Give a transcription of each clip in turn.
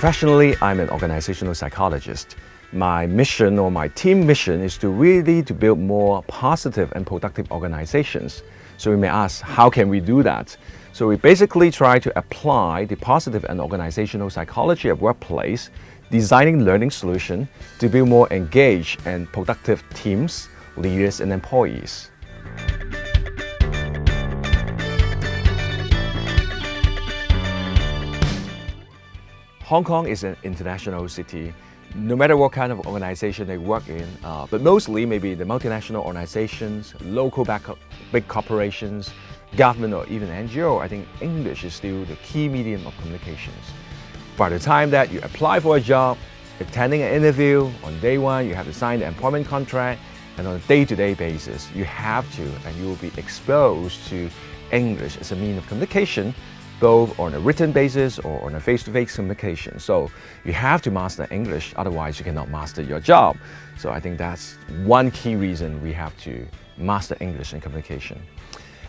Professionally, I'm an organizational psychologist. My mission or my team mission is to build more positive and productive organizations. So we may ask, how can we do that? So we basically try to apply the positive and organizational psychology of workplace, designing learning solutions to build more engaged and productive teams, leaders, and employees. Hong Kong is an international city, no matter what kind of organization they work in, but mostly maybe the multinational organizations, local big corporations, government or even NGO, I think English is still the key medium of communications. By the time that you apply for a job, attending an interview, on day one you have to sign the employment contract, and on a day-to-day basis you have to and you will be exposed to English as a means of communication, both on a written basis or on a face-to-face communication. So you have to master English, otherwise you cannot master your job. So I think that's one key reason we have to master English in communication.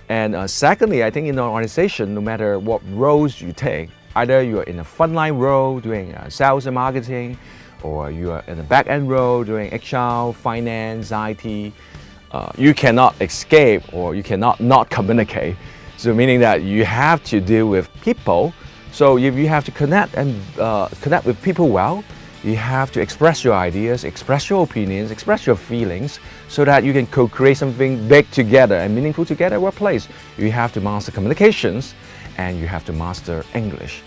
And secondly, I think in an organization, no matter what roles you take, either you are in a frontline role doing sales and marketing, or you are in a back-end role doing HR, finance, IT, you cannot escape or you cannot not communicate. So meaning that you have to deal with people. So if you have to connect with people well, you have to express your ideas, express your opinions, express your feelings, so that you can co-create something big together and meaningful together at workplace. You have to master communications and you have to master English.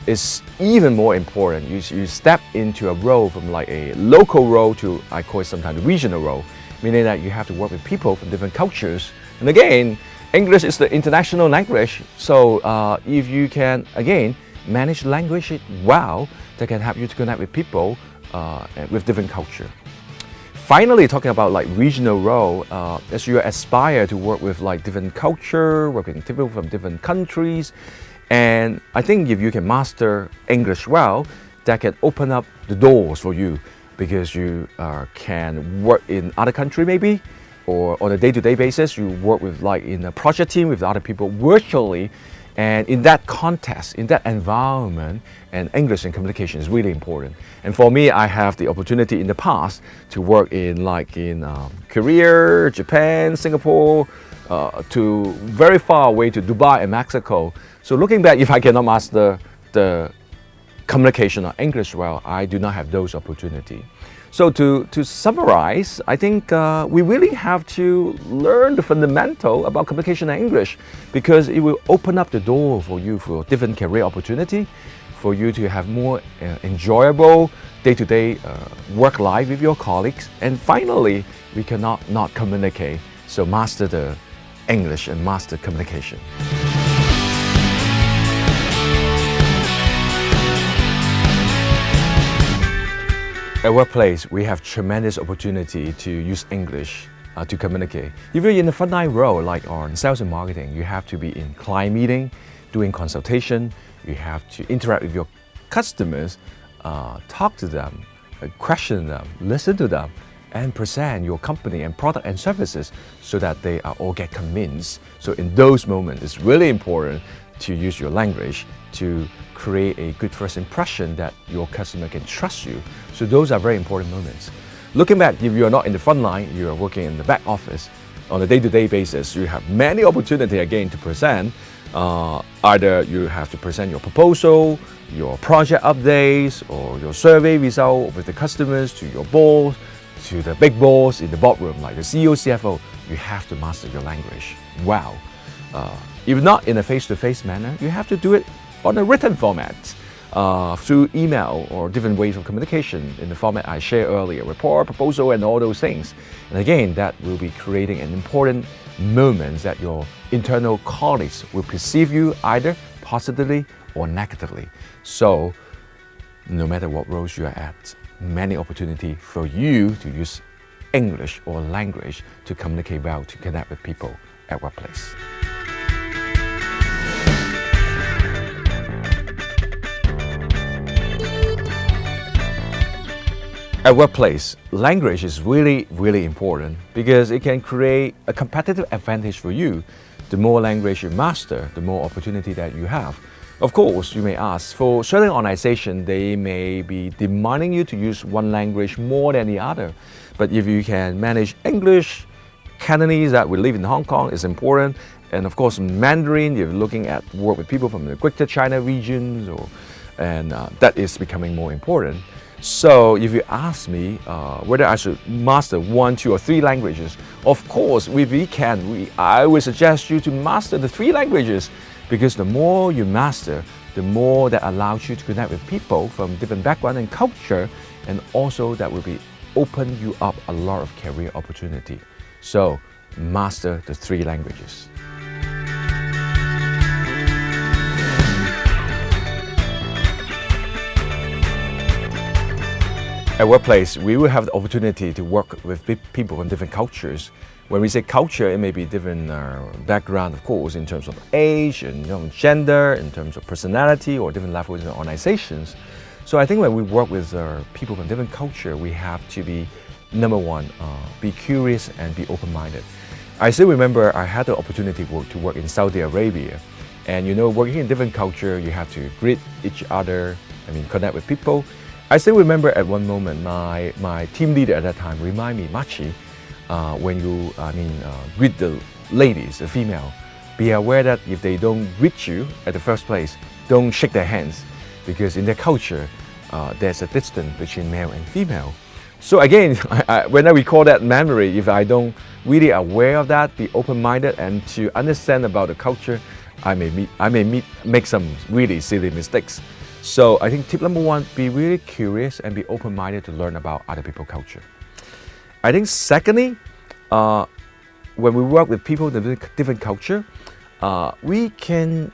It's even more important. You step into a role from like a local role to, I call it sometimes, a regional role, meaning that you have to work with people from different cultures. And again, English is the international language, so if you can, again, manage language well, that can help you to connect with people with different culture. Finally, talking about like regional role, as you aspire to work with like different culture, working with people from different countries, and I think if you can master English well, that can open up the doors for you, because you can work in other country maybe, or on a day-to-day basis, you work with like in a project team with other people virtually, and in that context, in that environment, and English and communication is really important. And for me, I have the opportunity in the past to work in Korea, Japan, Singapore, to very far away to Dubai and Mexico. So looking back, if I cannot master the communication or English well, I do not have those opportunities. So to summarize, I think we really have to learn the fundamental about communication and English, because it will open up the door for you for different career opportunity, for you to have more enjoyable day-to-day work life with your colleagues. And finally, we cannot not communicate. So master the English and master communication. At workplace, we have tremendous opportunity to use English to communicate. If you're in the frontline role, like on sales and marketing, you have to be in client meeting, doing consultation, you have to interact with your customers, talk to them, question them, listen to them, and present your company and product and services so that they all get convinced. So in those moments, it's really important to use your language to create a good first impression that your customer can trust you. So those are very important moments. Looking back, if you are not in the front line, you are working in the back office, on a day-to-day basis, you have many opportunities again to present. Either you have to present your proposal, your project updates, or your survey result with the customers to your boss, to the big boss in the boardroom, like the CEO, CFO. You have to master your language well. If not in a face-to-face manner, you have to do it on a written format, through email or different ways of communication in the format I shared earlier, report, proposal, and all those things. And again, that will be creating an important moment that your internal colleagues will perceive you either positively or negatively. So no matter what roles you are at, many opportunities for you to use English or language to communicate well, to connect with people at workplace. At workplace, language is really, really important because it can create a competitive advantage for you. The more language you master, the more opportunity that you have. Of course, you may ask, for certain organizations, they may be demanding you to use one language more than the other. But if you can manage English, Cantonese that we live in Hong Kong is important. And of course, Mandarin, if you're looking at work with people from the Greater China regions, and that is becoming more important. So if you ask me whether I should master 1, 2, or 3 languages, of course, if we can, I would suggest you to master the 3 languages, because the more you master, the more that allows you to connect with people from different background and culture, and also that will be open you up a lot of career opportunity. So master the 3 languages. At workplace, we will have the opportunity to work with people from different cultures. When we say culture, it may be different background, of course, in terms of age, and gender, in terms of personality, or different levels in organizations. So I think when we work with people from different culture, we have to be, number one, be curious and be open-minded. I still remember I had the opportunity to work in Saudi Arabia. And working in different culture, you have to greet each other, connect with people. I still remember at one moment, my team leader at that time reminded me, Matchy, when you greet the ladies, the female, be aware that if they don't greet you at the first place, don't shake their hands, because in their culture, there's a distance between male and female. So again, when I recall that memory, if I don't really aware of that, be open-minded and to understand about the culture, I may make some really silly mistakes. So I think tip number 1, be really curious and be open-minded to learn about other people's culture. I think secondly, when we work with people in different culture, we can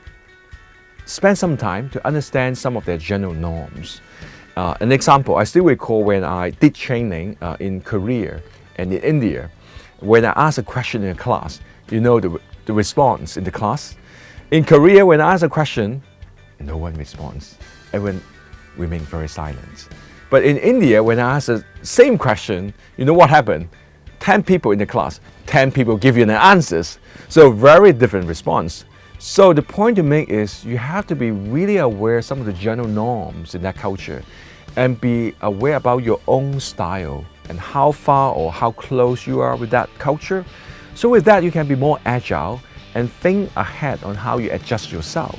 spend some time to understand some of their general norms. An example, I still recall when I did training in Korea and in India, when I asked a question in a class, the response in the class. In Korea, when I ask a question, no one responds. Everyone remained very silent. But in India, when I asked the same question, you know what happened? 10 people in the class, 10 people give you an answers. So very different response. So the point to make is you have to be really aware of some of the general norms in that culture and be aware about your own style and how far or how close you are with that culture. So with that, you can be more agile and think ahead on how you adjust yourself.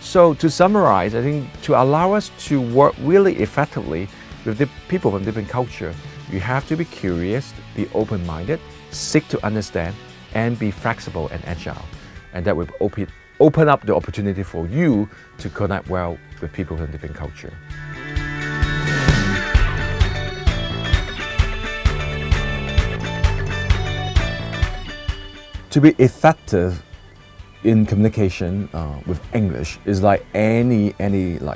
So to summarize, I think to allow us to work really effectively with the people from different culture, you have to be curious, be open-minded, seek to understand, and be flexible and agile. And that will open up the opportunity for you to connect well with people from different culture. To be effective in communication with English is like any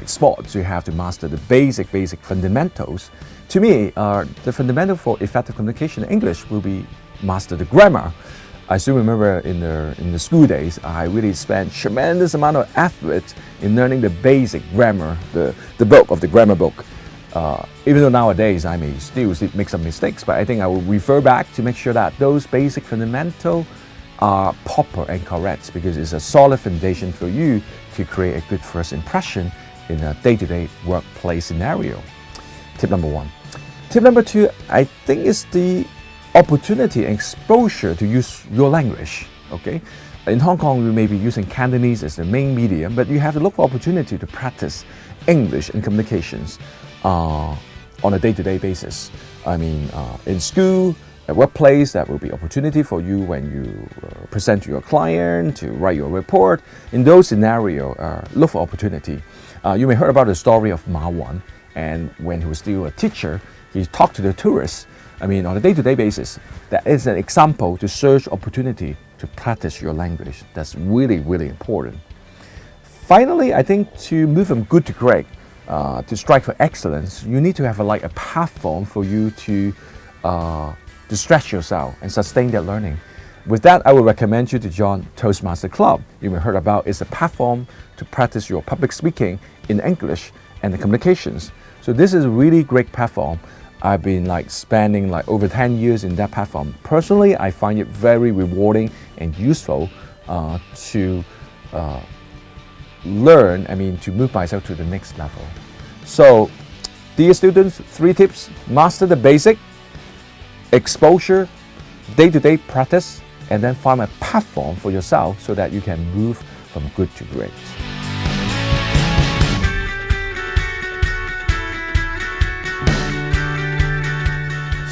sports. You have to master the basic fundamentals. To me, the fundamental for effective communication in English will be master the grammar. I still remember in the school days, I really spent tremendous amount of effort in learning the basic grammar, the book of the grammar book. Even though nowadays I may still make some mistakes, but I think I will refer back to make sure that those basic fundamentals are proper and correct, because it's a solid foundation for you to create a good first impression in a day-to-day workplace scenario. Tip number 1. Tip number 2, I think, is the opportunity and exposure to use your language. Okay, in Hong Kong, we may be using Cantonese as the main medium, but you have to look for opportunity to practice English and communications on a day-to-day basis. In school, at workplace, that will be opportunity for you when you present to your client, to write your report. In those scenarios, look for opportunity. You may heard about the story of Ma Wan, and when he was still a teacher, he talked to the tourists. On a day-to-day basis, that is an example to search opportunity to practice your language. That's really, really important. Finally, I think to move from good to great, to strive for excellence, you need to have a platform for you to stretch yourself and sustain that learning. With that, I would recommend you to join Toastmaster Club. You may have heard about it's a platform to practice your public speaking in English and the communications. So this is a really great platform. I've been spending over 10 years in that platform. Personally, I find it very rewarding and useful to learn, to move myself to the next level. So, dear students, 3 tips: master the basic, exposure, day-to-day practice, and then find a platform for yourself so that you can move from good to great.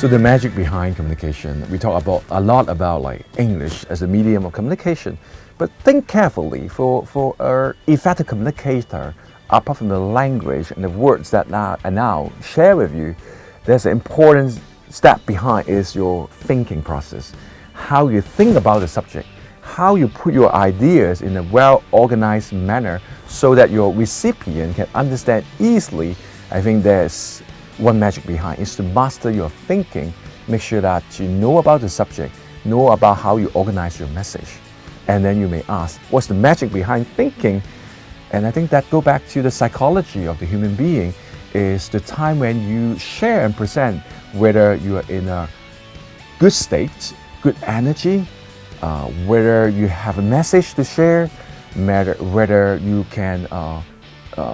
So the magic behind communication, we talk a lot about like English as a medium of communication, but think carefully for an effective communicator, apart from the language and the words that I now share with you, there's an important step behind is your thinking process. How you think about the subject, how you put your ideas in a well-organized manner so that your recipient can understand easily. I think there's one magic behind is to master your thinking. Make sure that you know about the subject, know about how you organize your message. And then you may ask, what's the magic behind thinking? And I think that go back to the psychology of the human being, is the time when you share and present, whether you are in a good state, good energy, whether you have a message to share, whether you can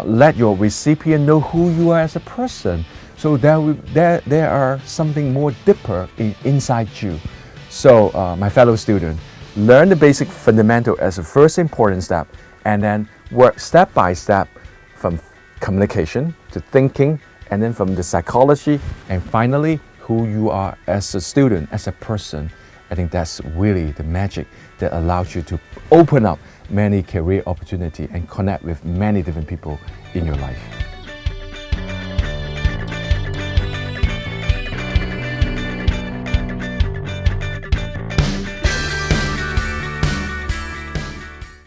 let your recipient know who you are as a person. So there are something more deeper inside you. So my fellow student, learn the basic fundamental as the first important step, and then work step by step from communication to thinking, and then from the psychology, and finally who you are as a student, as a person. I think that's really the magic that allows you to open up many career opportunities and connect with many different people in your life.